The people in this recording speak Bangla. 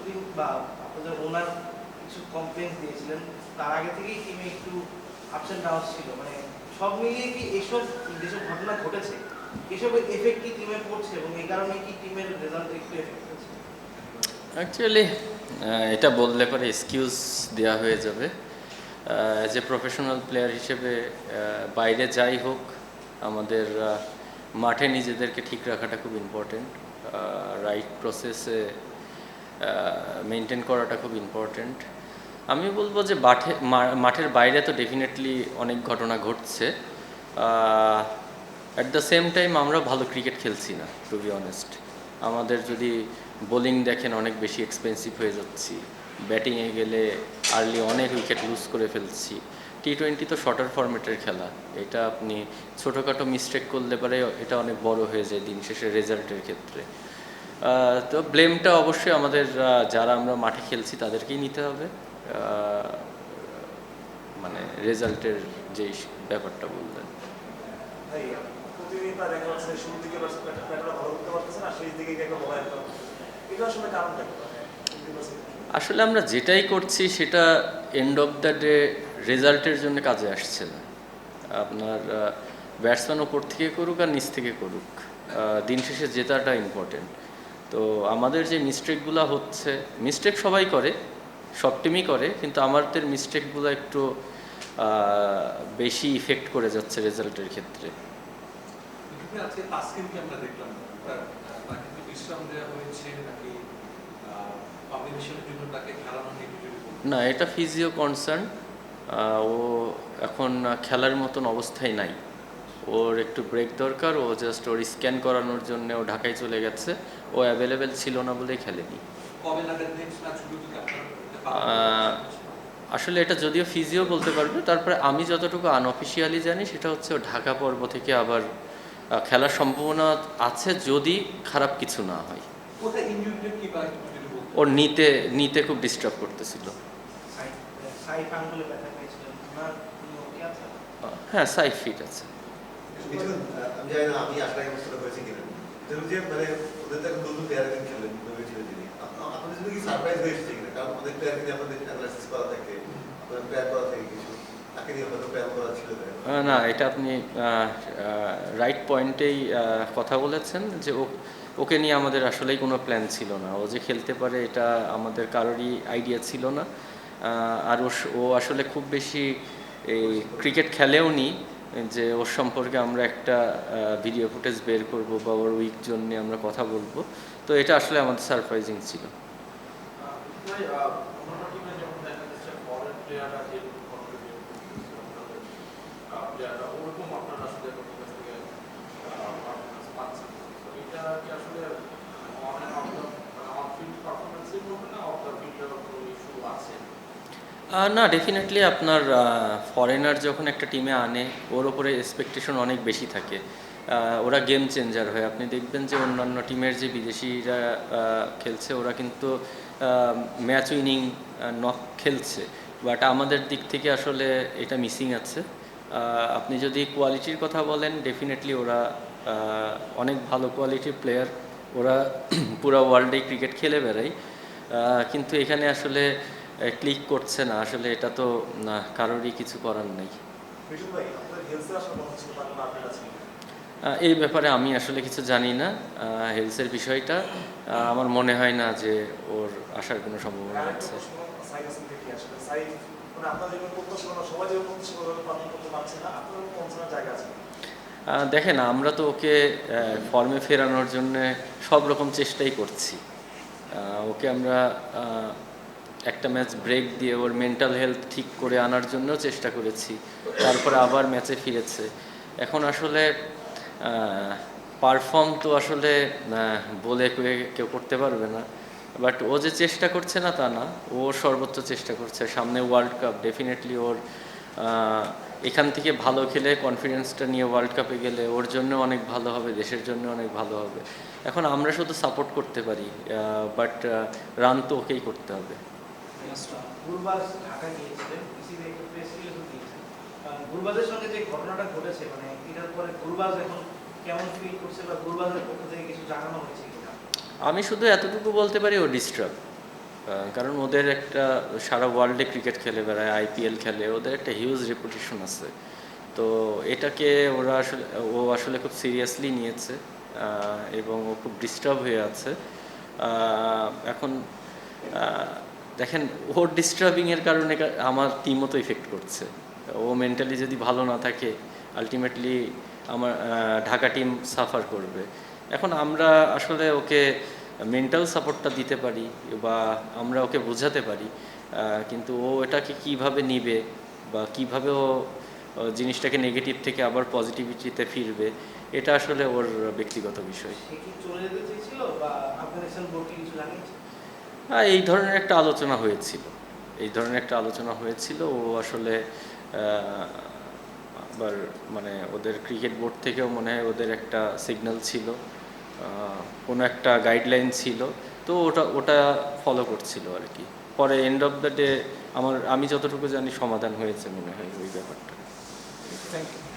টিম বা আপনাদের ওনার কিছু কমপ্লেন্ট দিয়েছিলেন, তার আগে থেকেই টিমে একটু আপস অ্যান্ড ডাউনস ছিল, মানে সব মিলিয়ে কি এসব যেসব ঘটনা ঘটেছে এসবের এফেক্ট কি টিমে পড়ছে এবং এই কারণে কি টিমের রেজাল্ট একটু এফেক্ট হচ্ছে? অ্যাকচুয়ালি এটা বললে পরে এক্সকিউজ দেওয়া হয়ে যাবে। অ্যাজ এ প্রফেশনাল প্লেয়ার হিসেবে বাইরে যাই হোক, আমাদের মাঠে নিজেদেরকে ঠিক রাখাটা খুব ইম্পর্টেন্ট। রাইট প্রসেসে মেনটেন করাটা খুব ইম্পর্টেন্ট। আমি বলবো যে মাঠের বাইরে তো ডেফিনেটলি অনেক ঘটনা ঘটছে। অ্যাট দ্য সেম টাইম আমরা ভালো ক্রিকেট খেলছি না, টু বি অনেস্ট। আমাদের যদি বোলিং দেখেন, অনেক বেশি এক্সপেন্সিভ হয়ে যাচ্ছি। ব্যাটিংয়ে গেলে আর্লি অনেক উইকেট লুজ করে ফেলছি। টি-20 তো শর্টার ফরম্যাটের খেলা, এটা আপনি ছোটোখাটো মিস্টেক করলে পরে এটা অনেক বড় হয়ে যায় দিন শেষে রেজাল্টের ক্ষেত্রে। তো ব্লেমটা অবশ্যই আমাদের যারা আমরা মাঠে খেলছি তাদেরকেই নিতে হবে, মানে রেজাল্টের যেই ব্যাপারটা বললেন। আসলে আমরা যেটাই করছি সেটা এন্ড অফ দ্য ডে রেজাল্টের জন্য কাজে আসছে না। আপনার ব্যাটসম্যান ওপর থেকে করুক আর নিচ থেকে করুক, দিন শেষে জেতাটা ইম্পর্টেন্ট। তো আমাদের যে মিস্টেকগুলো হচ্ছে, মিস্টেক সবাই করে, সব টিমই করে, কিন্তু আমাদের মিস্টেকগুলো একটু বেশি ইফেক্ট করে যাচ্ছে রেজাল্টের ক্ষেত্রে। আজকে তাসকিনকে আমরা দেখলাম, তাকে কি বিশ্রাম দেওয়া হয়েছে নাকি কম্বিনেশনের জন্য তাকে খেলানো নিয়ে কিছু? না, এটা ফিজিও কনসার্ন। ও এখন খেলার মতন অবস্থায় নাই, ওর একটু ব্রেক দরকার। ও জাস্ট ওর স্ক্যান করানোর জন্য ও ঢাকায় চলে গেছে, ও অ্যাভেলেবেল ছিল না বলেই খেলেনি। কবে নাগাদ নেক্সট ম্যাচগুলো কি আপনারা আসলে এটা যদিও ফিজিও বলতে পারবে, তারপরে আমি যতটুকু আনঅফিসিয়ালি জানি সেটা হচ্ছে ও ঢাকা পর্ব থেকে আবার খেলার সম্ভাবনা আছে যদি খারাপ কিছু না হয়। কোথায় ইনজুরিটা কি বা ওর নিতে খুব ডিস্টার্ব করতেছিল। হ্যাঁ, সাইড ফিট আছে। আমি জানি না আমি আসলে বুঝতে পেরেছি কিনা, যে মানে ওদের তো এখন নতুন প্লেয়ার খেলেন, আপনাদের জন্য কি সারপ্রাইজ হয়ে এসেছে কিনা? কারণ অনেক প্লেয়ার কিন্তু আপনাদের অ্যানালাইসিস করা থাকে, আপনাদের প্ল্যান করা থাকে কিছু, তাকে নিয়ে হয়তো প্ল্যান করা ছিল। না, এটা আপনি রাইট পয়েন্টেই কথা বলেছেন যে ওকে নিয়ে আমাদের আসলেই কোনো প্ল্যান ছিল না। ও যে খেলতে পারে এটা আমাদের কারোরই আইডিয়া ছিল না। আর ও আসলে খুব বেশি এই ক্রিকেট খেলেও নি যে ওর সম্পর্কে আমরা একটা ভিডিও ফুটেজ বের করব বা ওর উইক জন্য আমরা কথা বলবো। তো এটা আসলে আমাদের সারপ্রাইজিং ছিল। না, ডেফিনেটলি আপনার ফরেনার যখন একটা টিমে আনে, ওর ওপরে এক্সপেকটেশন অনেক বেশি থাকে। ওরা গেম চেঞ্জার হয়। আপনি দেখবেন যে অন্যান্য টিমের যে বিদেশিরা খেলছে, ওরা কিন্তু ম্যাচ উইনিং নক খেলছে, বাট আমাদের দিক থেকে আসলে এটা মিসিং আছে। আপনি যদি কোয়ালিটির কথা বলেন, ডেফিনেটলি ওরা অনেক ভালো কোয়ালিটির প্লেয়ার, ওরা পুরো ওয়ার্ল্ডেই ক্রিকেট খেলে বেড়ায়, কিন্তু এখানে আসলে ক্লিক করছে না। আসলে এটা তো কারোরই কিছু করার নেই। এই ব্যাপারে আমি আসলে কিছু জানি না। হেলসের বিষয়টা আমার মনে হয় না যে ওর আসার কোনো সম্ভাবনা আছে। দেখেন, আমরা তো ওকে ফর্মে ফেরানোর জন্য সব রকম চেষ্টাই করছি। ওকে আমরা একটা ম্যাচ ব্রেক দিয়ে ওর মেন্টাল হেলথ ঠিক করে আনার জন্য চেষ্টা করেছি, তারপরে আবার ম্যাচে ফিরেছে। এখন আসলে পারফর্ম তো আসলে বলে কেউ করতে পারবে না, বাট ও যে চেষ্টা করছে না তা না, ও সর্বোচ্চ চেষ্টা করছে। সামনে ওয়ার্ল্ড কাপ, ডেফিনেটলি ওর এখান থেকে ভালো খেলে কনফিডেন্সটা নিয়ে ওয়ার্ল্ড কাপে গেলে ওর জন্য অনেক ভালো হবে, দেশের জন্য অনেক ভালো হবে। এখন আমরা শুধু সাপোর্ট করতে পারি, বাট রান তো ওকেই করতে হবে। গুরবাজের সঙ্গে যে ঘটনাটা ঘটেছে, মানে এটার পরে গুরবাজ এখন কেমন ফিল করছে বা গুরবাজের পক্ষ থেকে কিছু জানানো হয়েছে কিনা? আমি শুধু এতটুকু বলতে পারি ও ডিস্টার্ব। কারণ ওদের একটা সারা ওয়ার্ল্ডে ক্রিকেট খেলে বেড়ায়, আইপিএল খেলে, ওদের একটা হিউজ রেপুটেশন আছে। তো এটাকে ও আসলে খুব সিরিয়াসলি নিয়েছে, এবং ও খুব ডিস্টার্ব হয়ে আছে। এখন দেখেন, ওর ডিস্টার্বিংয়ের কারণে আমার টিমও তো ইফেক্ট করছে। ও মেন্টালি যদি ভালো না থাকে, আলটিমেটলি আমার ঢাকা টিম সাফার করবে। এখন আমরা আসলে ওকে মেন্টাল সাপোর্টটা দিতে পারি বা আমরা ওকে বোঝাতে পারি, কিন্তু ও এটাকে কিভাবে নিবে বা কিভাবে ও জিনিসটাকে নেগেটিভ থেকে আবার পজিটিভিটিতে ফিরবে, এটা আসলে ওর ব্যক্তিগত বিষয়। সে কি চলে যেতে চেয়েছিল বা আফগানিস্তান বোর্ডকে কিছু জানিয়েছে? এই ধরনের একটা আলোচনা হয়েছিল, ও আসলে আবার মানে ওদের ক্রিকেট বোর্ড থেকেও মনে হয় ওদের একটা সিগন্যাল ছিল, কোনো একটা গাইডলাইন ছিল, তো ওটা ফলো করছিল আর কি। পরে এন্ড অফ দ্য ডে আমি যতটুকু জানি সমাধান হয়েছে মনে হয় ওই ব্যাপারটা। Thank you.